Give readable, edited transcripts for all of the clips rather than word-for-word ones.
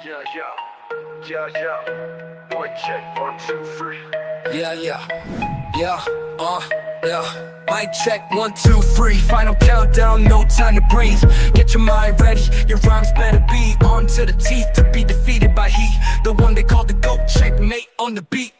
Yeah, yeah, yeah, yeah. Boy, check 1, 2, 3. Yeah, yeah. Mic check 1, 2, 3. Final countdown, no time to breathe. Get your mind ready, your rhymes better be on to the teeth to be defeated by he. The one they call the GOAT, checkmate on the beat.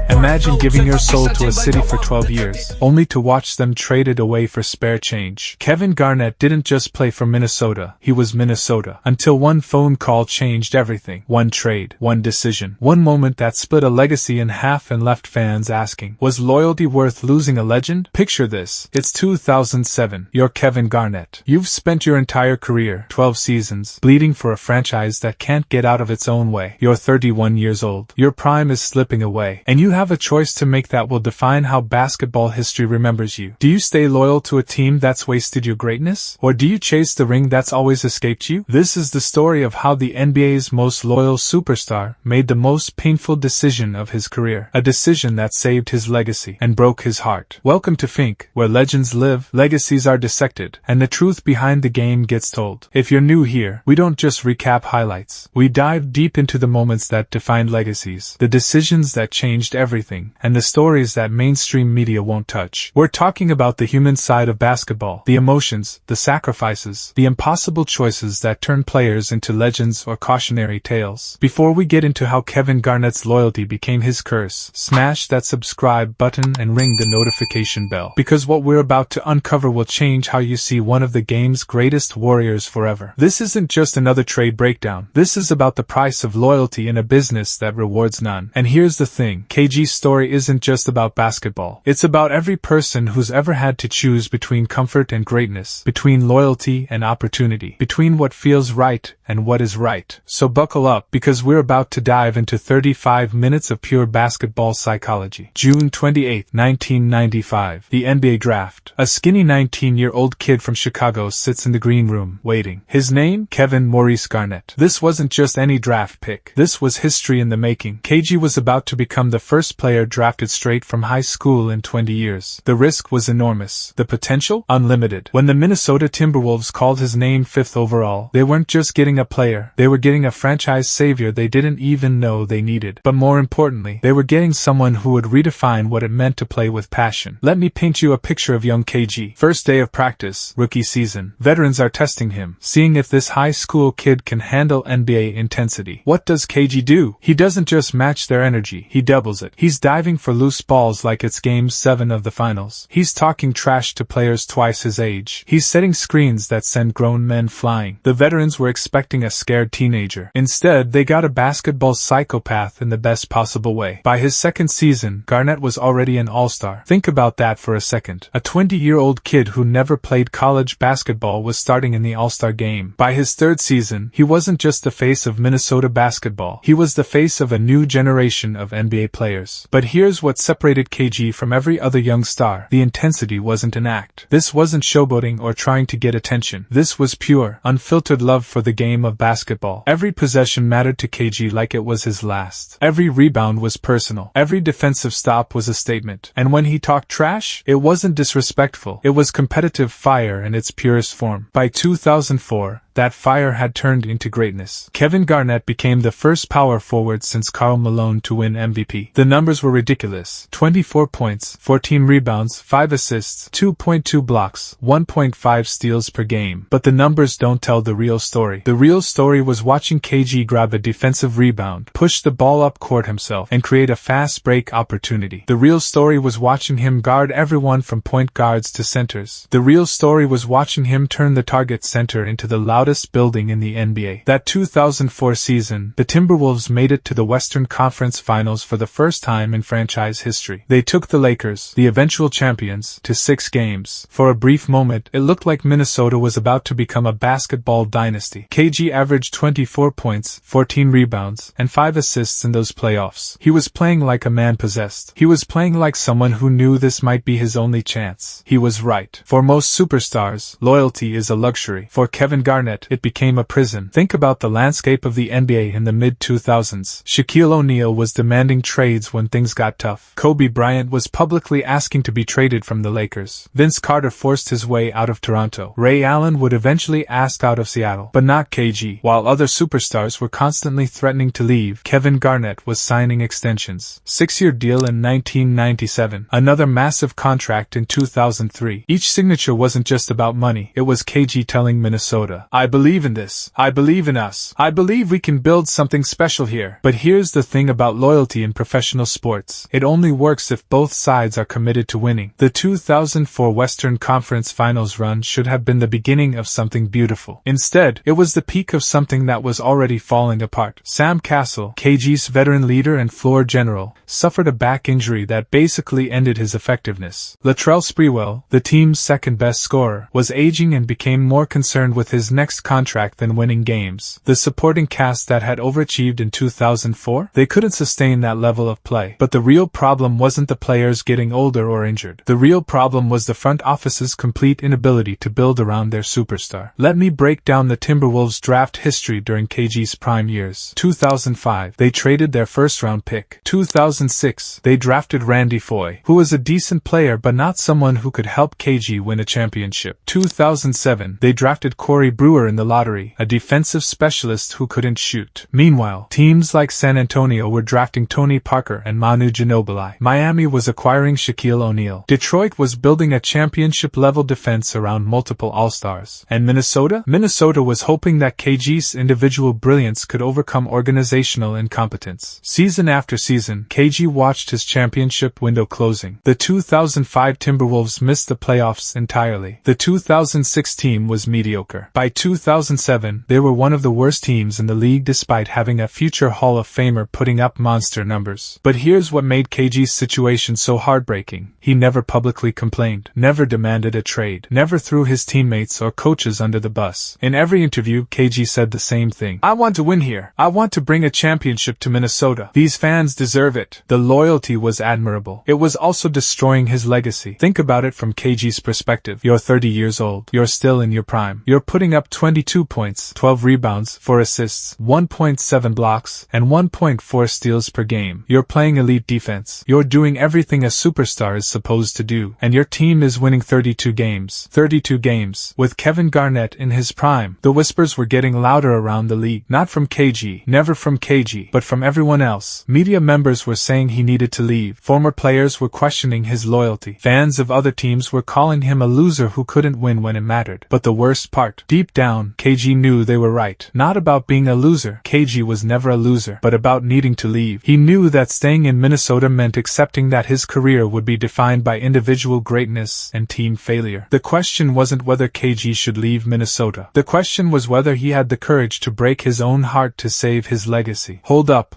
Imagine giving your soul to a city for 12 years, only to watch them trade it away for spare change. Kevin Garnett didn't just play for Minnesota, he was Minnesota. Until one phone call changed everything. One trade, one decision, one moment that split a legacy in half and left fans asking, was loyalty worth losing a legend? Picture this. It's 2007. You're Kevin Garnett. You've spent your entire career, 12 seasons, bleeding for a franchise that can't get out of its own way. You're 31 years old. Your prime is slipping away, and you have a choice to make that will define how basketball history remembers you. Do you stay loyal to a team that's wasted your greatness? Or do you chase the ring that's always escaped you? This is the story of how the NBA's most loyal superstar made the most painful decision of his career. A decision that saved his legacy and broke his heart. Welcome to Fink, where legends live, legacies are dissected, and the truth behind the game gets told. If you're new here, we don't just recap highlights. We dive deep into the moments that defined legacies, the decisions that changed everything, and the stories that mainstream media won't touch. We're talking about the human side of basketball, the emotions, the sacrifices, the impossible choices that turn players into legends or cautionary tales. Before we get into how Kevin Garnett's loyalty became his curse, smash that subscribe button and ring the notification bell, because what we're about to uncover will change how you see one of the game's greatest warriors forever. This isn't just another trade breakdown. This is about the price of loyalty in a business that rewards none. And here's the thing, KG's story isn't just about basketball. It's about every person who's ever had to choose between comfort and greatness, between loyalty and opportunity, between what feels right and what is right. So buckle up, because we're about to dive into 35 minutes of pure basketball psychology. June 28, 1995. The NBA Draft. A skinny 19-year-old kid from Chicago sits in the green room, waiting. His name? Kevin Maurice Garnett. This wasn't just any draft pick. This was history in the making. KG was about to become the first player drafted straight from high school in 20 years. The risk was enormous. The potential? Unlimited. When the Minnesota Timberwolves called his name 5th overall, they weren't just getting a player. They were getting a franchise savior they didn't even know they needed. But more importantly, they were getting someone who would redefine what it meant to play with passion. Let me paint you a picture of young KG. First day of practice, rookie season. Veterans are testing him, seeing if this high school kid can handle NBA intensity. What does KG do? He doesn't just match their energy, he doubles it. He's diving for loose balls like it's Game 7 of the finals. He's talking trash to players twice his age. He's setting screens that send grown men flying. The veterans were expecting a scared teenager. Instead, they got a basketball psychopath in the best possible way. By his second season, Garnett was already an all-star. Think about that for a second. A 20-year-old kid who never played college basketball was starting in the all-star game. By his third season, he wasn't just the face of Minnesota basketball. He was the face of a new generation of NBA players. But here's what separated KG from every other young star. The intensity wasn't an act. This wasn't showboating or trying to get attention. This was pure, unfiltered love for the game of basketball. Every possession mattered to KG like it was his last. Every rebound was personal. Every defensive stop was a statement. And when he talked trash, it wasn't disrespectful. It was competitive fire in its purest form. By 2004, that fire had turned into greatness. Kevin Garnett became the first power forward since Karl Malone to win MVP. The numbers were ridiculous. 24 points, 14 rebounds, 5 assists, 2.2 blocks, 1.5 steals per game. But the numbers don't tell the real story. The real story was watching KG grab a defensive rebound, push the ball up court himself, and create a fast break opportunity. The real story was watching him guard everyone from point guards to centers. The real story was watching him turn the target center into the loudest building in the NBA. That 2004 season, the Timberwolves made it to the Western Conference Finals for the first time in franchise history. They took the Lakers, the eventual champions, to 6 games. For a brief moment, it looked like Minnesota was about to become a basketball dynasty. KG averaged 24 points, 14 rebounds, and 5 assists in those playoffs. He was playing like a man possessed. He was playing like someone who knew this might be his only chance. He was right. For most superstars, loyalty is a luxury. For Kevin Garnett, Garnett, it became a prison. Think about the landscape of the NBA in the mid-2000s. Shaquille O'Neal was demanding trades when things got tough. Kobe Bryant was publicly asking to be traded from the Lakers. Vince Carter forced his way out of Toronto. Ray Allen would eventually ask out of Seattle, but not KG. While other superstars were constantly threatening to leave, Kevin Garnett was signing extensions. 6-year deal in 1997, another massive contract in 2003. Each signature wasn't just about money, it was KG telling Minnesota, "I believe in this. I believe in us. I believe we can build something special here." But here's the thing about loyalty in professional sports. It only works if both sides are committed to winning. The 2004 Western Conference Finals run should have been the beginning of something beautiful. Instead, it was the peak of something that was already falling apart. Sam Cassell, KG's veteran leader and floor general, suffered a back injury that basically ended his effectiveness. Latrell Sprewell, the team's second-best scorer, was aging and became more concerned with his next contract than winning games. The supporting cast that had overachieved in 2004, they couldn't sustain that level of play. But the real problem wasn't the players getting older or injured. The real problem was the front office's complete inability to build around their superstar. Let me break down the Timberwolves' draft history during KG's prime years. 2005, they traded their first-round pick. 2006, they drafted Randy Foye, who was a decent player but not someone who could help KG win a championship. 2007, they drafted Corey Brewer in the lottery, a defensive specialist who couldn't shoot. Meanwhile, teams like San Antonio were drafting Tony Parker and Manu Ginobili. Miami was acquiring Shaquille O'Neal. Detroit was building a championship-level defense around multiple All-Stars. And Minnesota? Minnesota was hoping that KG's individual brilliance could overcome organizational incompetence. Season after season, KG watched his championship window closing. The 2005 Timberwolves missed the playoffs entirely. The 2006 team was mediocre. By 2007, they were one of the worst teams in the league despite having a future Hall of Famer putting up monster numbers. But here's what made KG's situation so heartbreaking. He never publicly complained, never demanded a trade, never threw his teammates or coaches under the bus. In every interview, KG said the same thing. "I want to win here. I want to bring a championship to Minnesota. These fans deserve it." The loyalty was admirable. It was also destroying his legacy. Think about it from KG's perspective. You're 30 years old. You're still in your prime. You're putting up 22 points, 12 rebounds, 4 assists, 1.7 blocks, and 1.4 steals per game. You're playing elite defense. You're doing everything a superstar is supposed to do. And your team is winning 32 games. 32 games. With Kevin Garnett in his prime, the whispers were getting louder around the league. Not from KG, never from KG, but from everyone else. Media members were saying he needed to leave. Former players were questioning his loyalty. Fans of other teams were calling him a loser who couldn't win when it mattered. But the worst part, deep down, KG knew they were right. Not about being a loser. KG was never a loser, but about needing to leave. He knew that staying in Minnesota meant accepting that his career would be defined by individual greatness and team failure. The question wasn't whether KG should leave Minnesota. The question was whether he had the courage to break his own heart to save his legacy. Hold up.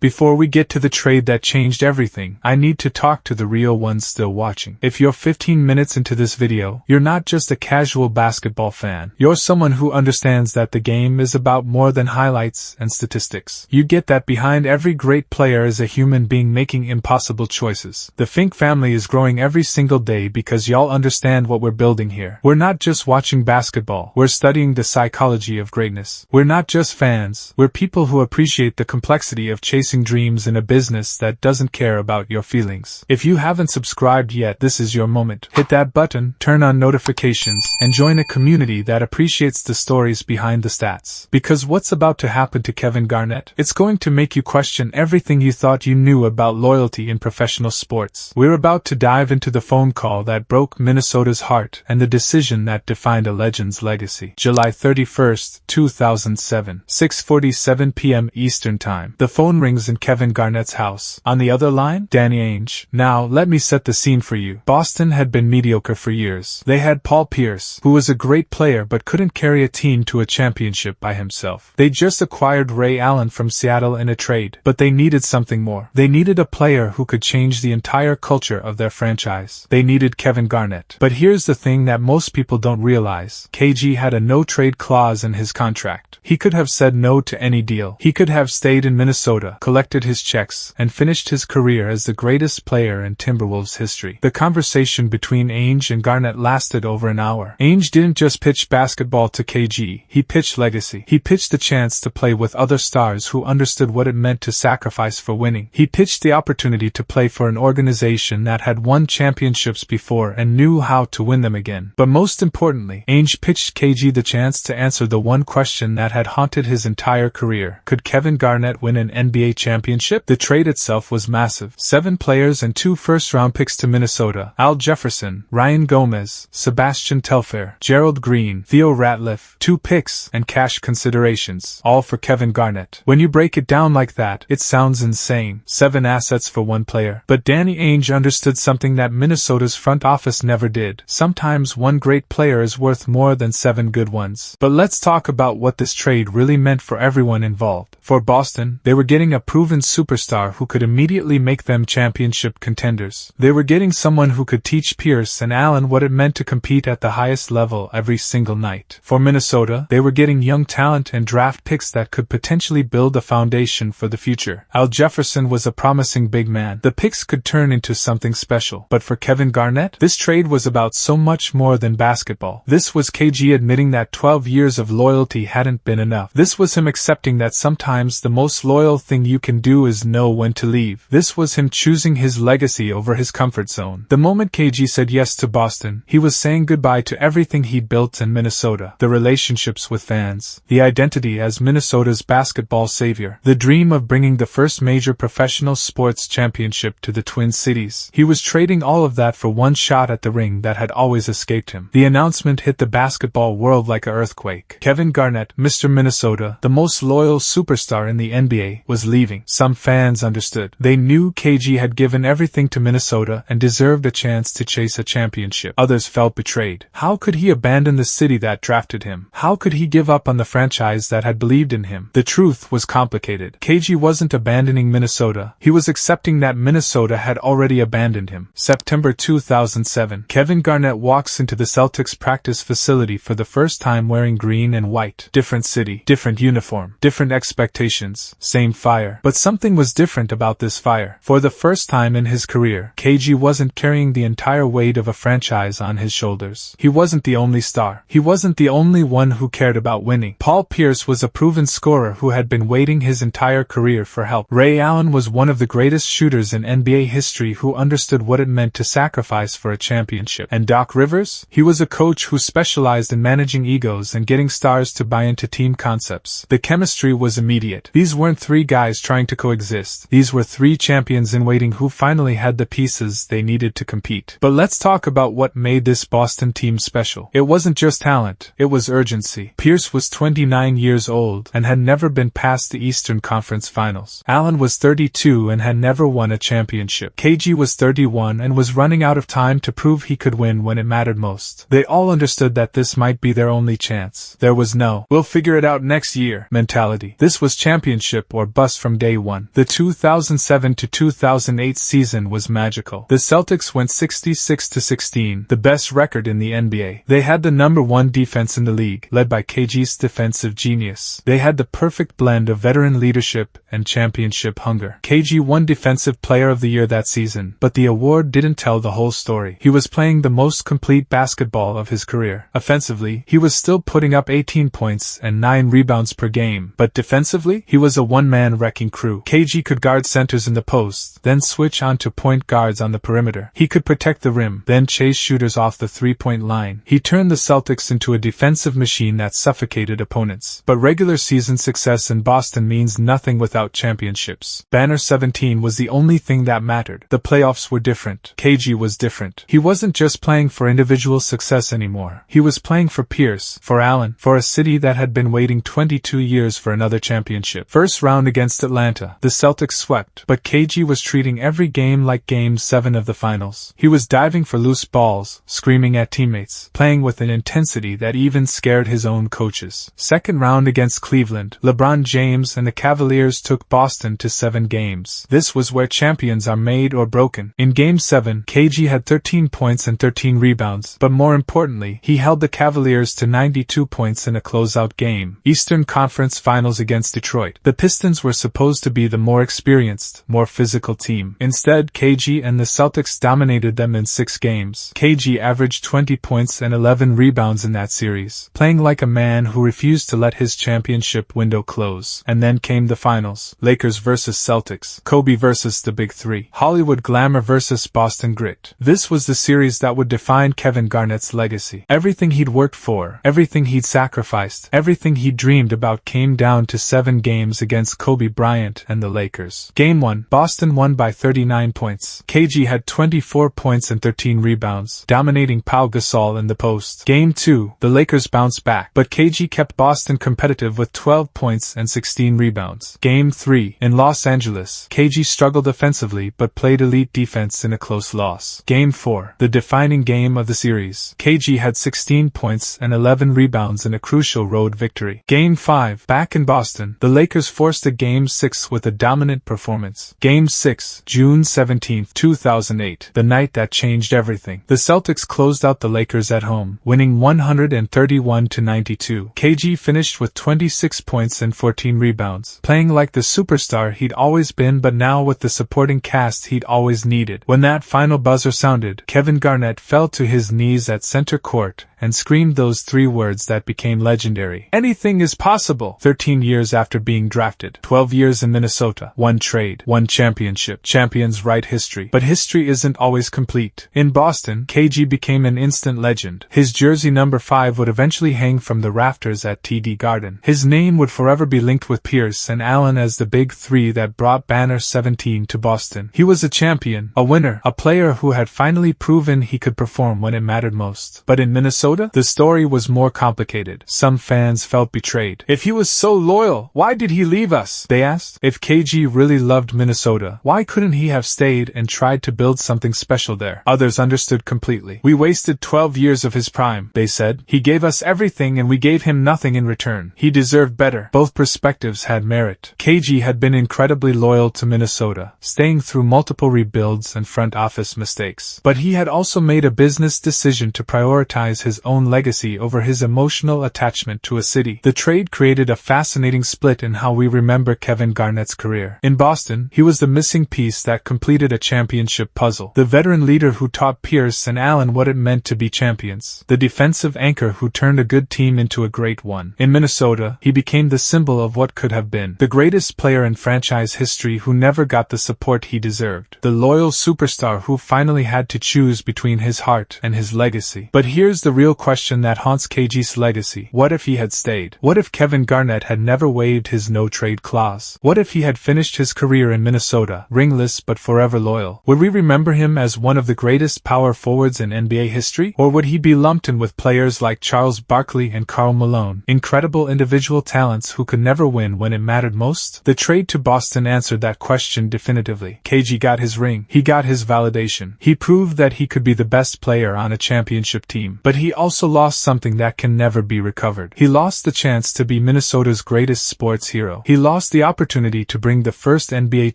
Before we get to the trade that changed everything, I need to talk to the real ones still watching. If you're 15 minutes into this video, you're not just a casual basketball fan. You're someone who understands that the game is about more than highlights and statistics. You get that behind every great player is a human being making impossible choices. The Fink family is growing every single day because y'all understand what we're building here. We're not just watching basketball. We're studying the psychology of greatness. We're not just fans. We're people who appreciate the complexity of chasing dreams in a business that doesn't care about your feelings. If you haven't subscribed yet, this is your moment. Hit that button, turn on notifications, and join a community that appreciates the stories behind the stats. Because what's about to happen to Kevin Garnett? It's going to make you question everything you thought you knew about loyalty in professional sports. We're about to dive into the phone call that broke Minnesota's heart and the decision that defined a legend's legacy. July 31st, 2007, 6:47 p.m. Eastern Time. The phone rings in Kevin Garnett's house. On the other line, Danny Ainge. Now, let me set the scene for you. Boston had been mediocre for years. They had Paul Pierce, who was a great player but couldn't carry a team to a championship by himself. They just acquired Ray Allen from Seattle in a trade, but they needed something more. They needed a player who could change the entire culture of their franchise. They needed Kevin Garnett. But here's the thing that most people don't realize. KG had a no-trade clause in his contract. He could have said no to any deal. He could have stayed in Minnesota, collected his checks, and finished his career as the greatest player in Timberwolves history. The conversation between Ainge and Garnett lasted over an hour. Ainge didn't just pitch basketball to KG, he pitched legacy. He pitched the chance to play with other stars who understood what it meant to sacrifice for winning. He pitched the opportunity to play for an organization that had won championships before and knew how to win them again. But most importantly, Ainge pitched KG the chance to answer the one question that had haunted his entire career. Could Kevin Garnett win an NBA championship? The trade itself was massive. 7 players and 2 first-round picks to Minnesota: Al Jefferson, Ryan Gomez, Sebastian Telfair, Gerald Green, Theo Ratliff, 2 picks, and cash considerations, all for Kevin Garnett. When you break it down like that, it sounds insane. 7 assets for 1 player. But Danny Ainge understood something that Minnesota's front office never did. Sometimes one great player is worth more than 7 good ones. But let's talk about what this trade really meant for everyone involved. For Boston, they were getting a proven superstar who could immediately make them championship contenders. They were getting someone who could teach Pierce and Allen what it meant to compete at the highest level every single night. For Minnesota, they were getting young talent and draft picks that could potentially build a foundation for the future. Al Jefferson was a promising big man. The picks could turn into something special. But for Kevin Garnett, this trade was about so much more than basketball. This was KG admitting that 12 years of loyalty hadn't been enough. This was him accepting that sometimes the most loyal thing you can do is know when to leave. This was him choosing his legacy over his comfort zone. The moment KG said yes to Boston, he was saying goodbye to everything he'd built in Minnesota. The relationships with fans, the identity as Minnesota's basketball savior, the dream of bringing the first major professional sports championship to the Twin Cities. He was trading all of that for one shot at the ring that had always escaped him. The announcement hit the basketball world like an earthquake. Kevin Garnett, Mr. Minnesota, the most loyal superstar in the NBA, was leaving. Some fans understood. They knew KG had given everything to Minnesota and deserved a chance to chase a championship. Others felt betrayed. How could he abandon the city that drafted him? How could he give up on the franchise that had believed in him? The truth was complicated. KG wasn't abandoning Minnesota. He was accepting that Minnesota had already abandoned him. September 2007. Kevin Garnett walks into the Celtics practice facility for the first time wearing green and white. Different city, different uniform, different expectations, same fire. But something was different about this fire. For the first time in his career, KG wasn't carrying the entire weight of a franchise on his shoulders. He wasn't the only star. He wasn't the only one who cared about winning. Paul Pierce was a proven scorer who had been waiting his entire career for help. Ray Allen was one of the greatest shooters in NBA history who understood what it meant to sacrifice for a championship. And Doc Rivers? He was a coach who specialized in managing egos and getting stars to buy into team concepts. The chemistry was immediate. These weren't 3 guys trying to coexist. These were 3 champions in waiting who finally had the pieces they needed to compete. But let's talk about what made this Boston team special. It wasn't just talent, it was urgency. Pierce was 29 years old and had never been past the Eastern Conference Finals. Allen was 32 and had never won a championship. KG was 31 and was running out of time to prove he could win when it mattered most. They all understood that this might be their only chance. There was no, "we'll figure it out next year" mentality. This was championship or bust from day one. The 2007 to 2008 season was magical. The Celtics went 66-16, the best record in the NBA. They had the number 1 defense in the league, led by KG's defensive genius. They had the perfect blend of veteran leadership and championship hunger. KG won Defensive Player of the Year that season, but the award didn't tell the whole story. He was playing the most complete basketball of his career. Offensively, he was still putting up 18 points and 9 rebounds per game, but defensively, he was a one-man wrecking crew. KG could guard centers in the post, then switch on to point guards on the perimeter. He could protect the rim, then chase shooters off the three-point line. He turned the Celtics into a defensive machine that suffocated opponents. But regular season success in Boston means nothing without championships. Banner 17 was the only thing that mattered. The playoffs were different. KG was different. He wasn't just playing for individual success anymore. He was playing for Pierce, for Allen, for a city that had been waiting 22 years for another championship. First round against Atlanta, the Celtics swept, but KG was treating every game like Game 7 of the finals. He was diving for loose balls, screaming at teammates, playing with an intensity that even scared his own coaches. Second round against Cleveland, LeBron James and the Cavaliers took Boston to 7 games. This was where champions are made or broken. In Game 7, KG had 13 points and 13 rebounds, but more importantly, he held the Cavaliers to 92 points in a closeout game. game, Eastern Conference Finals against Detroit. The Pistons were supposed to be the more experienced, more physical team. Instead, KG and the Celtics dominated them in 6 games. KG averaged 20 points and 11 rebounds in that series, playing like a man who refused to let his championship window close. And then came the finals. Lakers versus Celtics. Kobe versus the Big Three. Hollywood glamour versus Boston grit. This was the series that would define Kevin Garnett's legacy. Everything he'd worked for, everything he'd sacrificed, everything he dreamed about came down to 7 games against Kobe Bryant and the Lakers. Game 1, Boston won by 39 points. KG had 24 points and 13 rebounds, dominating Pau Gasol in the post. Game 2, the Lakers bounced back, but KG kept Boston competitive with 12 points and 16 rebounds. Game 3, in Los Angeles, KG struggled offensively but played elite defense in a close loss. Game 4, the defining game of the series. KG had 16 points and 11 rebounds in a crucial road victory. Game 5, back in Boston, the Lakers forced a Game 6 with a dominant performance. Game 6, June 17, 2008, the night that changed everything. The Celtics closed out the Lakers at home, winning 131-92. KG finished with 26 points and 14 rebounds, playing like the superstar he'd always been but now with the supporting cast he'd always needed. When that final buzzer sounded, Kevin Garnett fell to his knees at center court and screamed those 3 words that became legendary. Anything is possible. 13 years after being drafted, 12 years in Minnesota, 1 trade, 1 championship. Champions write history, but history isn't always complete. In Boston, KG became an instant legend. His jersey number 5 would eventually hang from the rafters at TD Garden. His name would forever be linked with Pierce and Allen as the Big Three that brought Banner 17 to Boston. He was a champion, a winner, a player who had finally proven he could perform when it mattered most. But in Minnesota, the story was more complicated. Some fans felt betrayed. If he was so loyal, why did he leave us? They asked. If KG really loved Minnesota, why couldn't he have stayed and tried to build something special there? Others understood completely. We wasted 12 years of his prime, they said. He gave us everything and we gave him nothing in return. He deserved better. Both perspectives had merit. KG had been incredibly loyal to Minnesota, staying through multiple rebuilds and front office mistakes. But he had also made a business decision to prioritize his own legacy over his emotional attachment to a city. The trade created a fascinating split in how we remember Kevin Garnett's career. In Boston, he was the missing piece that completed a championship puzzle. The veteran leader who taught Pierce and Allen what it meant to be champions. The defensive anchor who turned a good team into a great one. In Minnesota, he became the symbol of what could have been. The greatest player in franchise history who never got the support he deserved. The loyal superstar who finally had to choose between his heart and his legacy. But here's the real question that haunts KG's legacy. What if he had stayed? What if Kevin Garnett had never waived his no-trade clause? What if he had finished his career in Minnesota, ringless but forever loyal? Would we remember him as one of the greatest power forwards in NBA history? Or would he be lumped in with players like Charles Barkley and Karl Malone, incredible individual talents who could never win when it mattered most? The trade to Boston answered that question definitively. KG got his ring. He got his validation. He proved that he could be the best player on a championship team. But he also lost something that can never be recovered. He lost the chance to be Minnesota's greatest sports hero. He lost the opportunity to bring the first NBA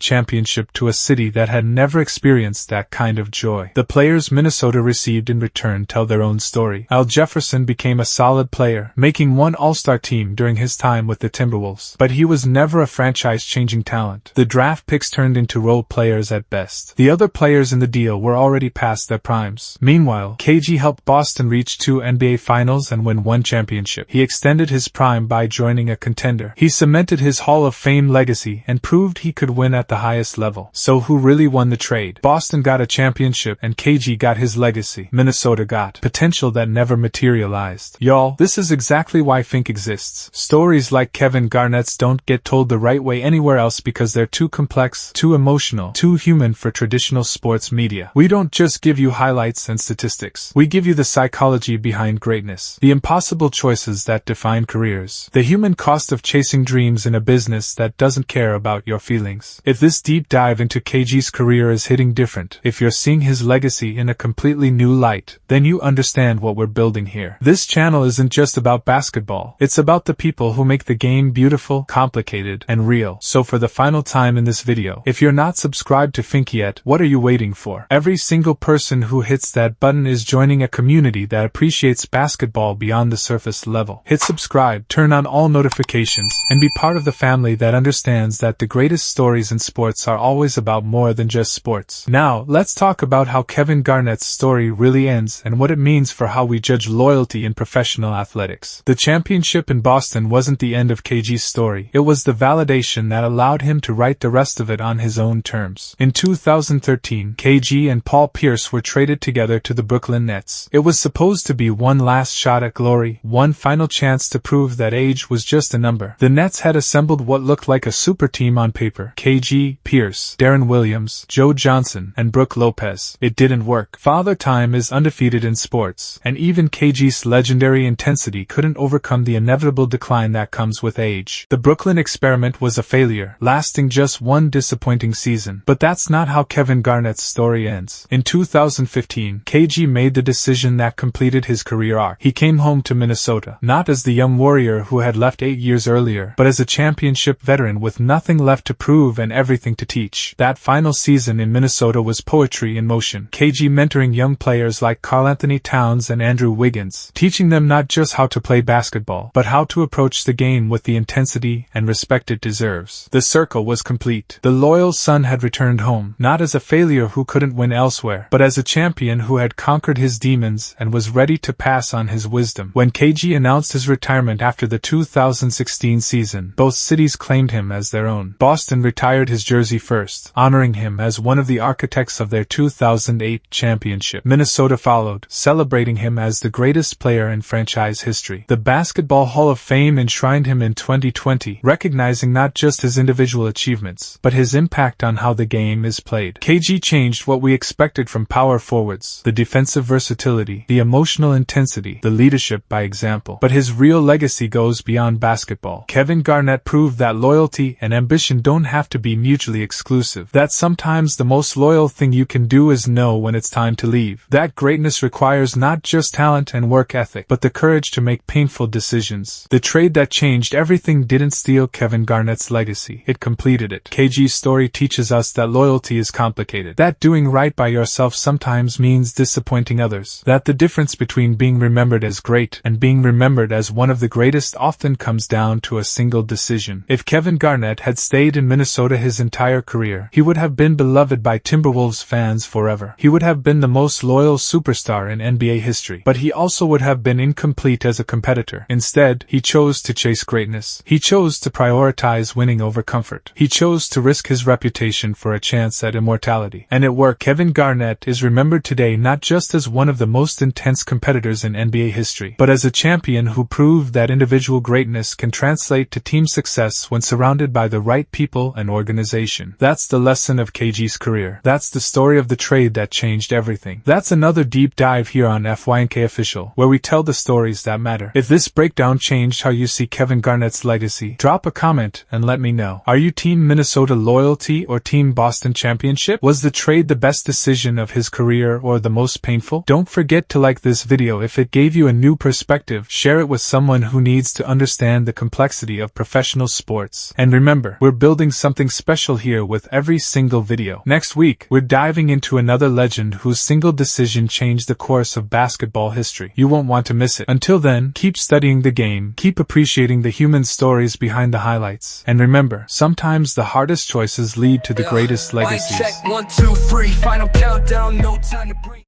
championship to a city that had never experienced that kind of joy. The players Minnesota received in return tell their own story. Al Jefferson became a solid player, making one All-Star team during his time with the Timberwolves. But he was never a franchise-changing talent. The draft picks turned into role players at best. The other players in the deal were already past their primes. Meanwhile, KG helped Boston reach 2 NBA Finals and win 1 championship. He extended his prime by joining a contender. He cemented his Hall of Fame legacy and proved he could win at the highest level. So who really won the trade? Boston got a championship and KG got his legacy. Minnesota got potential that never materialized. Y'all, this is exactly why Fink exists. Stories like Kevin Garnett's don't get told the right way anywhere else because they're too complex, too emotional, too human for traditional sports media. We don't just give you highlights and statistics. We give you the psychology behind greatness, the impossible choices that define careers, the human cost of chasing dreams in a business that doesn't care about your feelings. If this deep dive into KG's career is hitting different, if you're seeing his legacy in a completely new light, then you understand what we're building here. This channel isn't just about basketball. It's about the people who make the game beautiful, complicated, and real. So for the final time in this video, if you're not subscribed to Fink yet, what are you waiting for? Every single person who hits that button is joining a community that appreciates appreciates basketball beyond the surface level. Hit subscribe, turn on all notifications, and be part of the family that understands that the greatest stories in sports are always about more than just sports. Now, let's talk about how Kevin Garnett's story really ends and what it means for how we judge loyalty in professional athletics. The championship in Boston wasn't the end of KG's story. It was the validation that allowed him to write the rest of it on his own terms. In 2013, KG and Paul Pierce were traded together to the Brooklyn Nets. It was supposed to be one last shot at glory, one final chance to prove that age was just a number. The Nets had assembled what looked like a super team on paper: KG, Pierce, Darren Williams, Joe Johnson, and Brook Lopez. It didn't work. Father Time is undefeated in sports, and even KG's legendary intensity couldn't overcome the inevitable decline that comes with age. The Brooklyn experiment was a failure, lasting just one disappointing season. But that's not how Kevin Garnett's story ends. In 2015, KG made the decision that completed his career arc. He came home to Minnesota, not as the young warrior who had left 8 years earlier, but as a championship veteran with nothing left to prove and everything to teach. That final season in Minnesota was poetry in motion. KG mentoring young players like Karl-Anthony Towns and Andrew Wiggins, teaching them not just how to play basketball, but how to approach the game with the intensity and respect it deserves. The circle was complete. The loyal son had returned home, not as a failure who couldn't win elsewhere, but as a champion who had conquered his demons and was ready to pass on his wisdom. When KG announced his retirement after the 2016 season, both cities claimed him as their own. Boston retired his jersey first, honoring him as one of the architects of their 2008 championship. Minnesota followed, celebrating him as the greatest player in franchise history. The Basketball Hall of Fame enshrined him in 2020, recognizing not just his individual achievements, but his impact on how the game is played. KG changed what we expected from power forwards: the defensive versatility, the emotional intensity, the leadership by example. But his real legacy goes beyond basketball. Kevin Garnett proved that loyalty and ambition don't have to be mutually exclusive. That sometimes the most loyal thing you can do is know when it's time to leave. That greatness requires not just talent and work ethic, but the courage to make painful decisions. The trade that changed everything didn't steal Kevin Garnett's legacy. It completed it. KG's story teaches us that loyalty is complicated. That doing right by yourself sometimes means disappointing others. That the difference between being remembered as great and being remembered as one of the greatest often comes down to a single decision. If Kevin Garnett had stayed in Minnesota his entire career, he would have been beloved by Timberwolves fans forever. He would have been the most loyal superstar in NBA history. But he also would have been incomplete as a competitor. Instead, he chose to chase greatness. He chose to prioritize winning over comfort. He chose to risk his reputation for a chance at immortality. And it worked. Kevin Garnett is remembered today not just as one of the most intense competitors in NBA history, but as a champion who proved that individual greatness can translate to team success when surrounded by the right people and organization. That's the lesson of KG's career. That's the story of the trade that changed everything. That's another deep dive here on FYNK Official, where we tell the stories that matter. If this breakdown changed how you see Kevin Garnett's legacy, drop a comment and let me know. Are you Team Minnesota loyalty or Team Boston championship? Was the trade the best decision of his career or the most painful? Don't forget to like this video if it gave you a new perspective. Share it with someone who needs to understand the complexity of professional sports. And remember, we're building something special here with every single video. Next week, we're diving into another legend whose single decision changed the course of basketball history. You won't want to miss it. Until then, keep studying the game, keep appreciating the human stories behind the highlights, and remember, sometimes the hardest choices lead to the greatest legacies. Mic check 1 2 3, final countdown, no time to breathe.